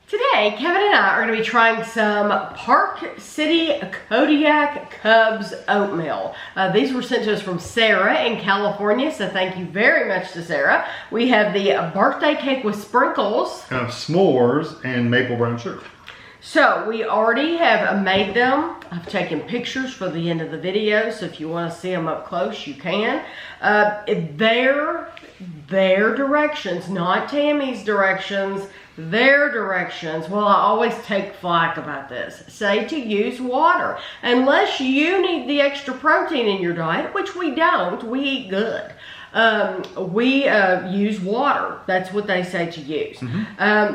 Today, Kevin and I are going to be trying some Park City Kodiak Cubs Oatmeal. These were sent to us from Sarah in California, so thank you very much to Sarah. We have the birthday cake with sprinkles. S'mores and maple brown sugar. So we already have made them. I've taken pictures for the end of the video, so if you want to see them up close, you can. Their directions, not Tammy's directions, their directions. Well, I always take flack about this. Say to use water. Unless you need the extra protein in your diet, which we don't, we eat good. We use water. That's what they say to use.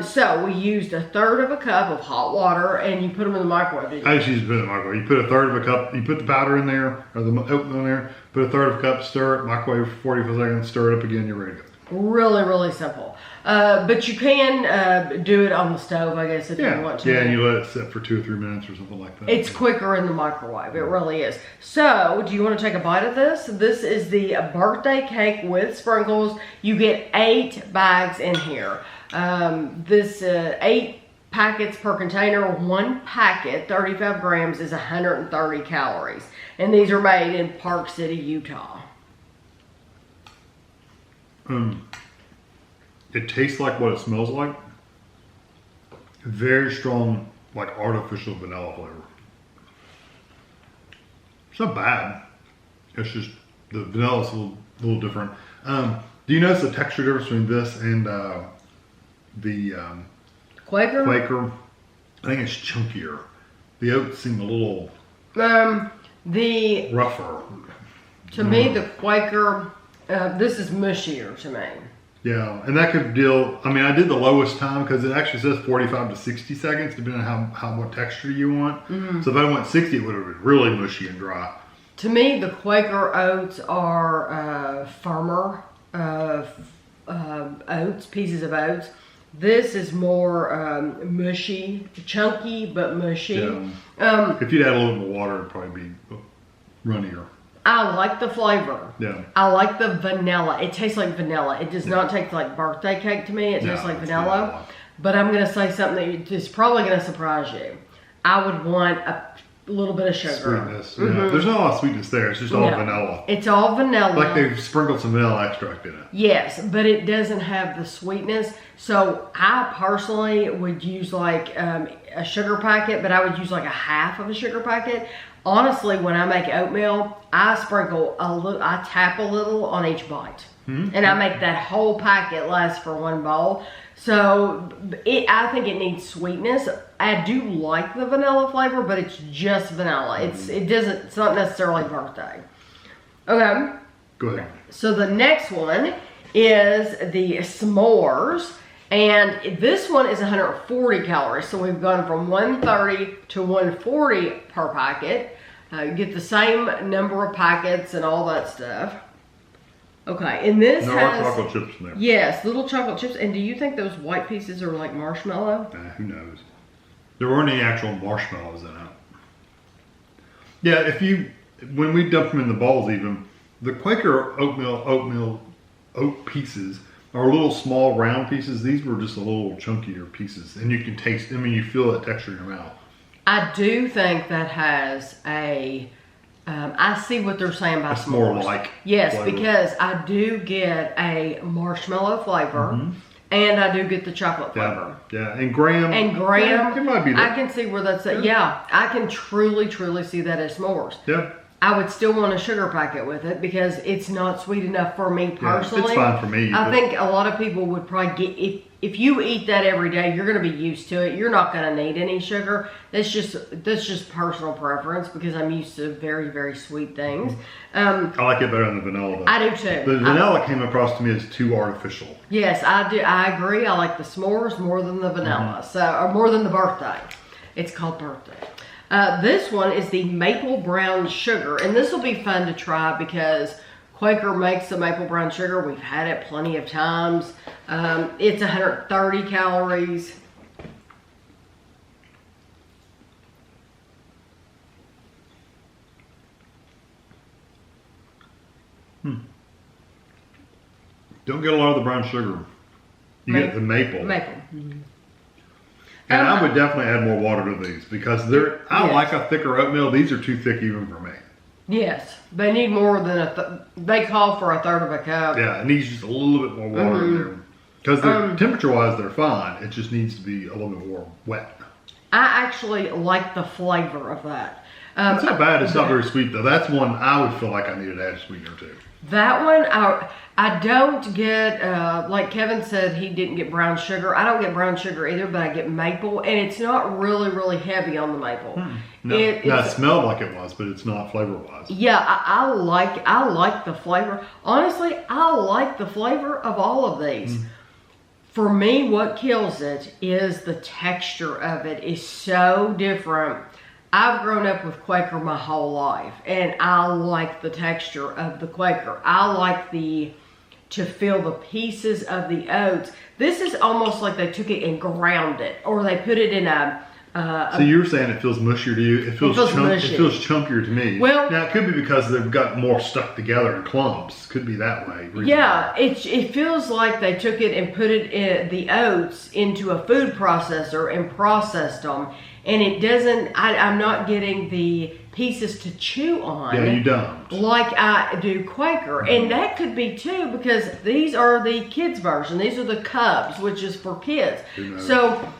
So we used 1/3 of a cup of hot water, and you put them in the microwave. I just used to put it in the microwave. You put 1/3 of a cup, you put the powder in there, or the oatmeal in there, put 1/3 of a cup, stir it, microwave for 45 seconds, stir it up again, you're ready to go. Really, really simple. But you can do it on the stove, I guess, if you want to. Yeah, and you let it sit for 2 or 3 minutes or something like that. It's quicker in the microwave. It really is. So, do you want to take a bite of this? This is the birthday cake with sprinkles. You get 8 bags in here. 8 packets per container. 1 packet, 35 grams, is 130 calories. And these are made in Park City, Utah. It tastes like what it smells like. Very strong, like artificial vanilla flavor. It's not bad. It's just the vanilla's a little different. Do you notice the texture difference between this and the Quaker? Quaker? I think it's chunkier. The oats seem a little rougher. To me, the Quaker, this is mushier to me. Yeah, and that could deal, I mean, I did the lowest time because it actually says 45 to 60 seconds, depending on how much texture you want. So if I went 60, it would have been really mushy and dry. To me, the Quaker oats are firmer oats, pieces of oats. This is more mushy, chunky, but mushy. Yeah. If you'd add a little more water, it'd probably be runnier. I like the flavor. Yeah. I like the vanilla. It tastes like vanilla. It does not taste like birthday cake to me. It tastes like vanilla. But I'm going to say something that is probably going to surprise you. I would want a little bit of sugar. Sweetness. Yeah. There's not a lot of sweetness there. It's just all vanilla. It's all vanilla. Like they've sprinkled some vanilla extract in it. Yes, but it doesn't have the sweetness. So I personally would use like a sugar packet, but I would use like 1/2 of a sugar packet. Honestly, when I make oatmeal, I sprinkle a little, I tap a little on each bite. And I make that whole packet last for 1 bowl. So I think it needs sweetness. I do like the vanilla flavor, but it's just vanilla. It's not necessarily birthday. Okay. Go ahead. So the next one is the s'mores. And this one is 140 calories. So we've gone from 130 to 140 per packet. You get the same number of packets and all that stuff. Okay, and this has... There are chocolate chips in there. Yes, little chocolate chips. And do you think those white pieces are like marshmallow? Who knows? There weren't any actual marshmallows in it. Yeah, when we dumped them in the bowls even, the Quaker oat pieces are little small round pieces. These were just a little chunkier pieces. And you can taste, I mean, you feel that texture in your mouth. I do think that has I see what they're saying by s'mores. More like yes, flavor. Because I do get a marshmallow flavor, and I do get the chocolate flavor. Yeah, and graham. Yeah, it might be that. I can see where that's at. Yeah, I can truly see that as s'mores. Yeah. I would still want a sugar packet with it because it's not sweet enough for me personally. It's fine for me. I think a lot of people would probably get, if you eat that every day, you're going to be used to it. You're not going to need any sugar. That's just personal preference because I'm used to very, very sweet things. I like it better than the vanilla though. I do too. The vanilla came across to me as too artificial. Yes, I do. I agree. I like the s'mores more than the vanilla, or more than the birthday. It's called birthday. This one is the maple brown sugar, and this will be fun to try because Quaker makes the maple brown sugar. We've had it plenty of times. It's 130 calories. Don't get a lot of the brown sugar. You get the maple. Maple. And I would definitely add more water to these because I like a thicker oatmeal. These are too thick even for me. Yes, they need more than they call for a third of a cup. Yeah, it needs just a little bit more water in there. Because temperature-wise, they're fine. It just needs to be a little bit more wet. I actually like the flavor of that. It's not bad. It's not very sweet, though. That's one I would feel like I needed to add a sweetener to. That one, I don't get, like Kevin said, he didn't get brown sugar. I don't get brown sugar either, but I get maple, and it's not really, really heavy on the maple. No, it smelled like it was, but it's not flavor-wise. Yeah, I like the flavor. Honestly, I like the flavor of all of these. For me, what kills it is the texture of it is so different. I've grown up with Quaker my whole life, and I like the texture of the Quaker. I like to feel the pieces of the oats. This is almost like they took it and ground it, or they put it in a... So you're saying it feels mushier to you? It feels mushy. It feels chunkier to me. Well, now it could be because they've got more stuck together in clumps. Could be that way. Yeah, it feels like they took it and put the oats into a food processor and processed them, and it doesn't. I'm not getting the pieces to chew on. Yeah, you don't. Like I do Quaker, and that could be too because these are the kids version. These are the Cubs, which is for kids. So.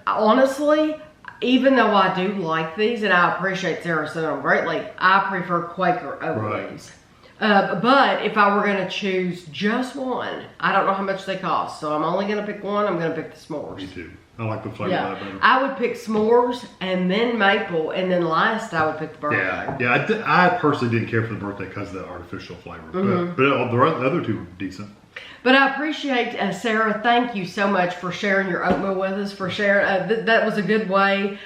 Honestly, even though I do like these and I appreciate Sarah sent them greatly, I prefer Quaker over these. But if I were going to choose just one, I don't know how much they cost, so I'm only going to pick one. I'm going to pick the s'mores. Me too. I like the flavor of that better. I would pick s'mores and then maple, and then last I would pick the birthday. Yeah. I personally didn't care for the birthday because of the artificial flavor, but the other two were decent. But I appreciate, Sarah, thank you so much for sharing your oatmeal with us, for sharing. That was a good way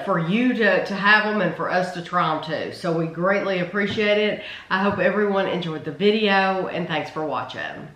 for you to have them and for us to try them too. So we greatly appreciate it. I hope everyone enjoyed the video, and thanks for watching.